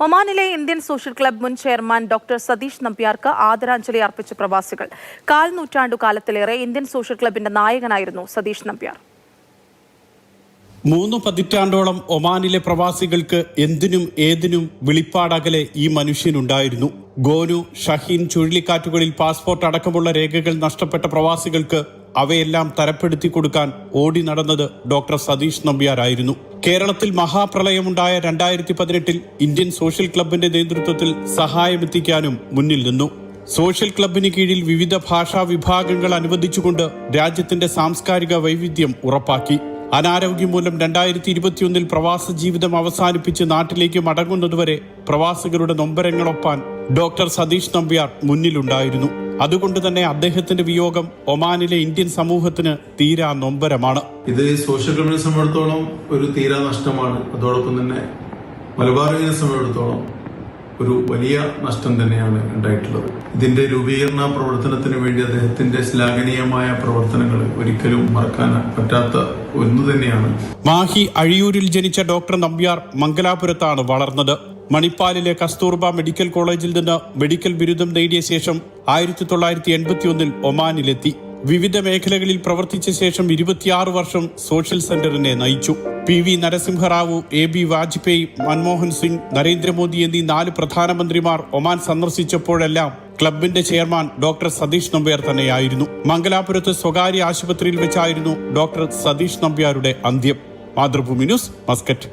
ഒമാനിലെ Indian social club മുൻ chairman doctor Satheesh നമ്പ്യാർക്ക് ആദരാഞ്ജലി അർപ്പിച്ച പ്രവാസികൾ. കാൽനൂറ്റാണ്ടുകാലത്തിലേറെ ഇന്ത്യൻ സോഷ്യൽ ക്ലബ്ബിന്റെ നായകനായിരുന്നു സതീഷ് നമ്പ്യാർ. 3 പതിറ്റാണ്ടോളം ഒമാനിലെ പ്രവാസികൾക്ക് എന്തിനും ഏതിനും വിളിപ്പാടകലെ ഈ മനുഷ്യനുണ്ടായിരുന്നു. ഗോനു, ഷഹീൻ ചുഴലിക്കാറ്റുകളിൽ പാസ്പോർട്ട് അടക്കമുള്ള രേഖകൾ നഷ്ടപ്പെട്ട പ്രവാസികൾക്ക് അവയെല്ലാം തരപ്പെടുത്തി കൊടുക്കാൻ ഓടി നടന്നത് ഡോക്ടർ സതീഷ് നമ്പ്യാരായിരുന്നു. കേരളത്തിൽ മഹാപ്രളയമുണ്ടായ 2018 ഇന്ത്യൻ സോഷ്യൽ ക്ലബിന്റെ നേതൃത്വത്തിൽ സഹായമെത്തിക്കാനും മുന്നിൽ നിന്നു. സോഷ്യൽ ക്ലബിന് കീഴിൽ വിവിധ ഭാഷാ വിഭാഗങ്ങൾ അനുവദിച്ചുകൊണ്ട് രാജ്യത്തിന്റെ സാംസ്കാരിക വൈവിധ്യം ഉറപ്പാക്കി. അനാരോഗ്യം മൂലം 2021 പ്രവാസ ജീവിതം അവസാനിപ്പിച്ച് നാട്ടിലേക്ക് മടങ്ങുന്നതുവരെ പ്രവാസികളുടെ നൊമ്പരങ്ങളൊപ്പാൻ ഡോക്ടർ സതീഷ് നമ്പ്യാർ മുന്നിലുണ്ടായിരുന്നു. അതുകൊണ്ട് തന്നെ അദ്ദേഹത്തിന്റെ വിയോഗം ഒമാനിലെ ഇന്ത്യൻ സമൂഹത്തിന് തീരാ നൊമ്പരമാണ്. ഇത് സോഷ്യൽ ക്ലബിനെ സംബന്ധിച്ചിടത്തോളം ഒരു തീരാ നഷ്ടമാണ്. അതോടൊപ്പം തന്നെ മലബാറിനെ സംബന്ധിച്ചിടത്തോളം ഒരു വലിയ നഷ്ടം തന്നെയാണ് ഉണ്ടായിട്ടുള്ളത്. ഇതിന്റെ രൂപീകരണ പ്രവർത്തനത്തിന് വേണ്ടി അദ്ദേഹത്തിന്റെ ശ്ലാഘനീയമായ പ്രവർത്തനങ്ങൾ ഒരിക്കലും മറക്കാൻ പറ്റാത്ത ഒന്ന് തന്നെയാണ്. മാഹി അഴിയൂരിൽ ജനിച്ച ഡോക്ടർ നമ്പ്യാർ മംഗലാപുരത്താണ് വളർന്നത്. മണിപ്പാലിലെ കസ്തൂർബ മെഡിക്കൽ കോളേജിൽ നിന്ന് മെഡിക്കൽ ബിരുദം നേടിയ ശേഷം 1981 ഒമാനിലെത്തി. വിവിധ മേഖലകളിൽ പ്രവർത്തിച്ച ശേഷം 26 വർഷം സോഷ്യൽ സെന്ററിനെ നയിച്ചു. PV നരസിംഹറാവു, AB വാജ്പേയി, മൻമോഹൻ സിംഗ്, നരേന്ദ്രമോദി എന്നീ 4 പ്രധാനമന്ത്രിമാർ ഒമാൻ സന്ദർശിച്ചപ്പോഴെല്ലാം ക്ലബിന്റെ ചെയർമാൻ ഡോക്ടർ സതീഷ് നമ്പ്യാർ തന്നെയായിരുന്നു. മംഗലാപുരത്ത് സ്വകാര്യ ആശുപത്രിയിൽ വെച്ചായിരുന്നു ഡോക്ടർ സതീഷ് നമ്പ്യാരുടെ അന്ത്യം. Mathrubhumi news, Muscat.